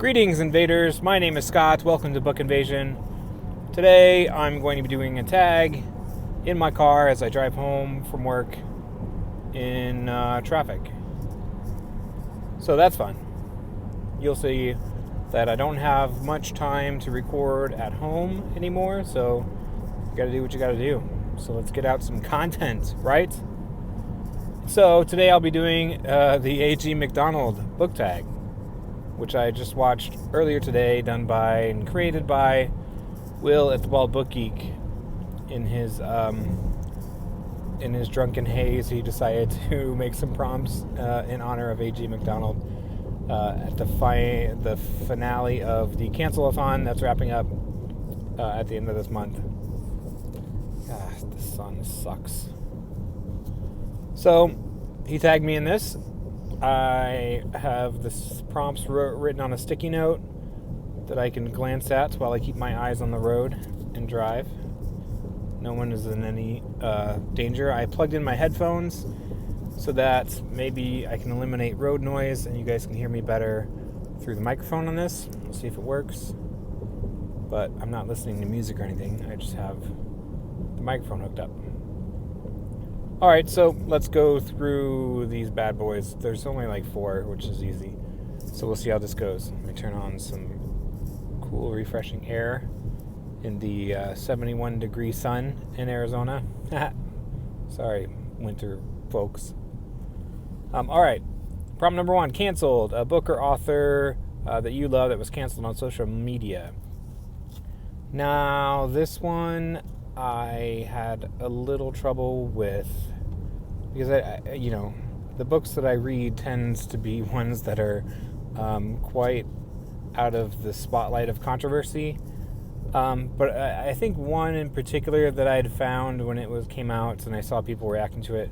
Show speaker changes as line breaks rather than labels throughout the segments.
Greetings, invaders. My name is Scott. Welcome to Book Invasion. Today, I'm going to be doing a tag in my car as I drive home from work in traffic. So that's fun. You'll see that I don't have much time to record at home anymore, so you gotta do what you gotta do. So let's get out some content, right? So today I'll be doing the A.G. MacDonald Book Tag, which I just watched earlier today, done by and created by Will at the Bald Book Geek. In his drunken haze, he decided to make some prompts in honor of A.G. MacDonald at the finale of the Cancel-a-thon that's wrapping up at the end of this month. God, the sun sucks. So, he tagged me in this. I have the prompts written on a sticky note that I can glance at while I keep my eyes on the road and drive. No one is in any danger. I plugged in my headphones so that maybe I can eliminate road noise and you guys can hear me better through the microphone on this. We'll see if it works. But I'm not listening to music or anything. I just have the microphone hooked up. Alright, so let's go through these bad boys. There's only like 4, which is easy. So we'll see how this goes. Let me turn on some cool, refreshing air in the 71 degree sun in Arizona. Sorry, winter folks. Alright, problem number 1, canceled. A book or author that you love that was canceled on social media. Now, this one I had a little trouble with because the books that I read tends to be ones that are quite out of the spotlight of controversy. But I think one in particular that I had found when it came out and I saw people reacting to it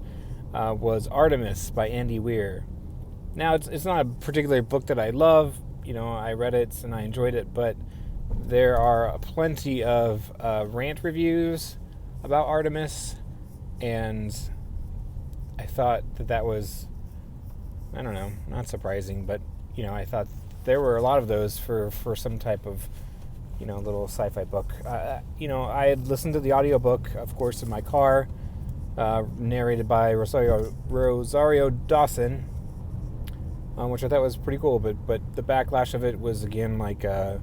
was Artemis by Andy Weir. Now, it's not a particular book that I love. I read it and I enjoyed it, but there are plenty of rant reviews about Artemis, and I thought that was, I don't know, not surprising, but, I thought there were a lot of those for some type of, little sci-fi book. I had listened to the audiobook, of course, in my car, narrated by Rosario Dawson, which I thought was pretty cool, but the backlash of it was, again, like a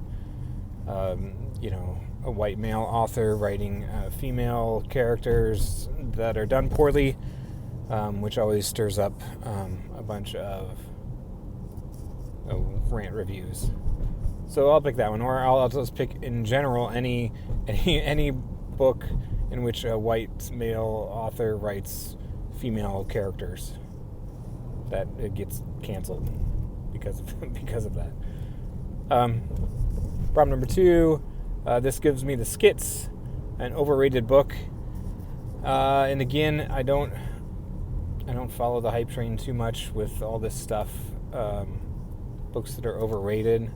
white male author writing female characters that are done poorly, which always stirs up a bunch of rant reviews. So I'll pick that one, or I'll just pick in general any book in which a white male author writes female characters that it gets canceled because of that. Problem number 2, this Gives Me the Skits, an overrated book. And again, I don't follow the hype train too much with all this stuff. Books that are overrated.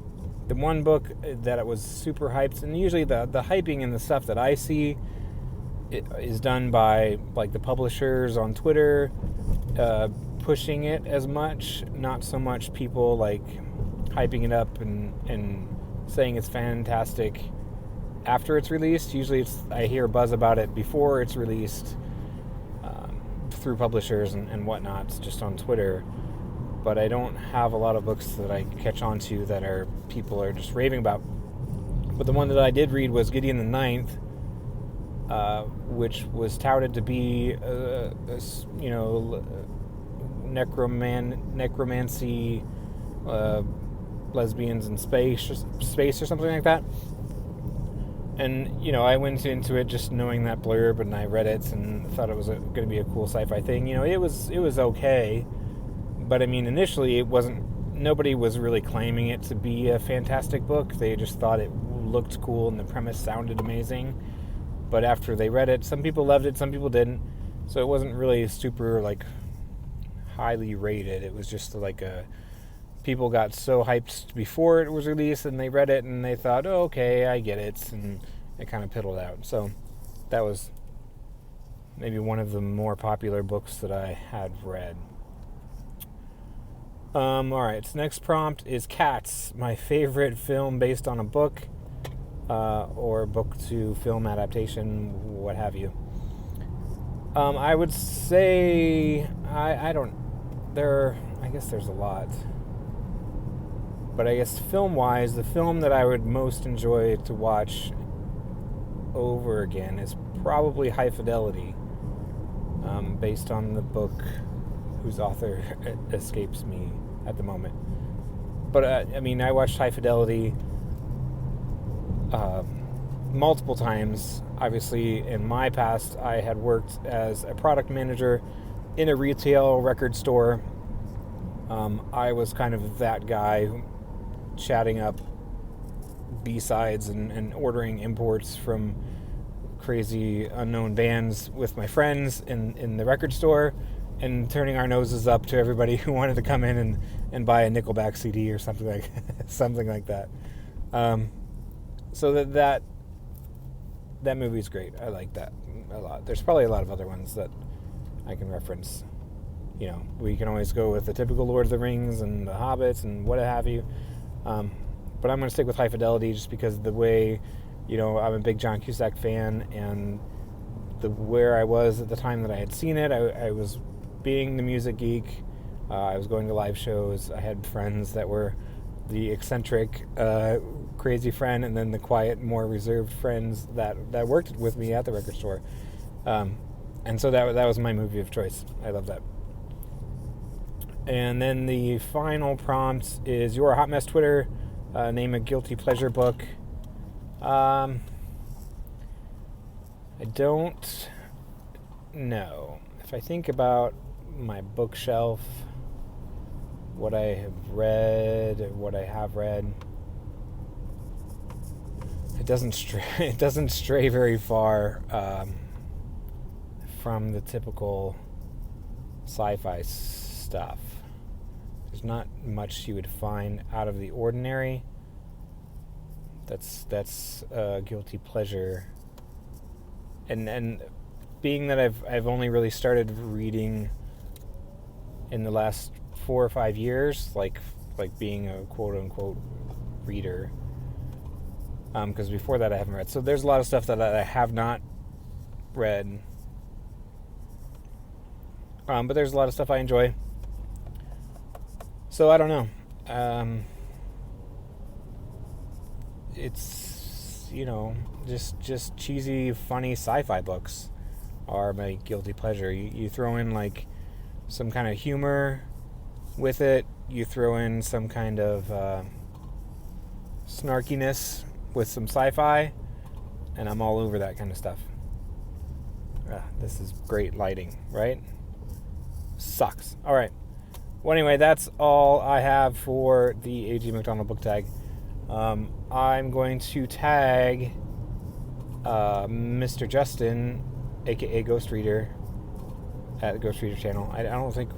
The one book that was super hyped, and usually the hyping and the stuff that I see is done by like the publishers on Twitter, pushing it as much, not so much people like hyping it up and saying it's fantastic after it's released. Usually I hear buzz about it before it's released through publishers and whatnot, just on Twitter. But I don't have a lot of books that I catch on to that people are just raving about. But the one that I did read was Gideon the Ninth, which was touted to be necromancy, lesbians in space or something like that. And I went into it just knowing that blurb, and I read it and thought it was going to be a cool sci-fi thing. It was okay, but I mean, initially it wasn't. Nobody was really claiming it to be a fantastic book. They just thought it looked cool and the premise sounded amazing. But after they read it, some people loved it, some people didn't. So it wasn't really super like highly rated. It was just like people got so hyped before it was released, and they read it and they thought, oh, okay, I get it, and it kind of piddled out. So that was maybe one of the more popular books that I had read. Alright, so next prompt is Cats, my favorite film based on a book, or book to film adaptation, what have you. I would say, I guess there's a lot. But I guess film-wise, the film that I would most enjoy to watch over again is probably High Fidelity, based on the book whose author escapes me at the moment. But, I watched High Fidelity multiple times. Obviously, in my past, I had worked as a product manager in a retail record store. I was kind of that guy chatting up B-sides and ordering imports from crazy unknown bands with my friends in the record store, and turning our noses up to everybody who wanted to come in and buy a Nickelback CD or something like that. So that movie's great. I like that a lot. There's probably a lot of other ones that I can reference. We can always go with the typical Lord of the Rings and the Hobbits and what have you. But I'm going to stick with High Fidelity just because the way, I'm a big John Cusack fan, and where I was at the time that I had seen it, I was being the music geek. I was going to live shows. I had friends that were the eccentric, crazy friend, and then the quiet, more reserved friends that worked with me at the record store. And so that was my movie of choice. I love that. And then the final prompt is You're a Hot Mess Twitter. Name a guilty pleasure book. I don't know. If I think about my bookshelf, what I have read, it doesn't stray very far from the typical sci-fi stuff. There's not much you would find out of the ordinary. That's a guilty pleasure. And being that I've only really started reading in the last 4 or 5 years, like being a quote unquote reader, because before that I haven't read. So there's a lot of stuff that I have not read. But there's a lot of stuff I enjoy. So I don't know. It's, just cheesy, funny sci-fi books are my guilty pleasure. You throw in like some kind of humor with it. You throw in some kind of snarkiness with some sci-fi, and I'm all over that kind of stuff. This is great lighting, right? Sucks. All right. Well, anyway, that's all I have for the A.G. MacDonald Book Tag. I'm going to tag Mr. Justin, a.k.a. Ghost Reader, at the Ghost Reader channel. I don't think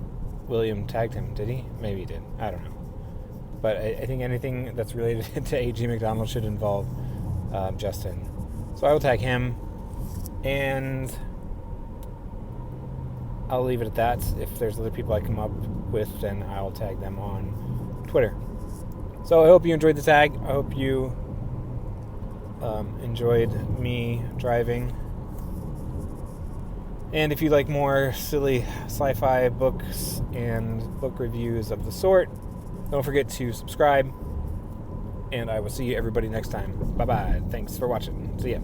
William tagged him, did he? Maybe he did. I don't know. But I think anything that's related to A.G. MacDonald should involve Justin. So I will tag him, and I'll leave it at that. If there's other people I come up with, then I'll tag them on Twitter. So I hope you enjoyed the tag. I hope you enjoyed me driving. And if you like more silly sci-fi books and book reviews of the sort, don't forget to subscribe. And I will see everybody next time. Bye-bye. Thanks for watching. See ya.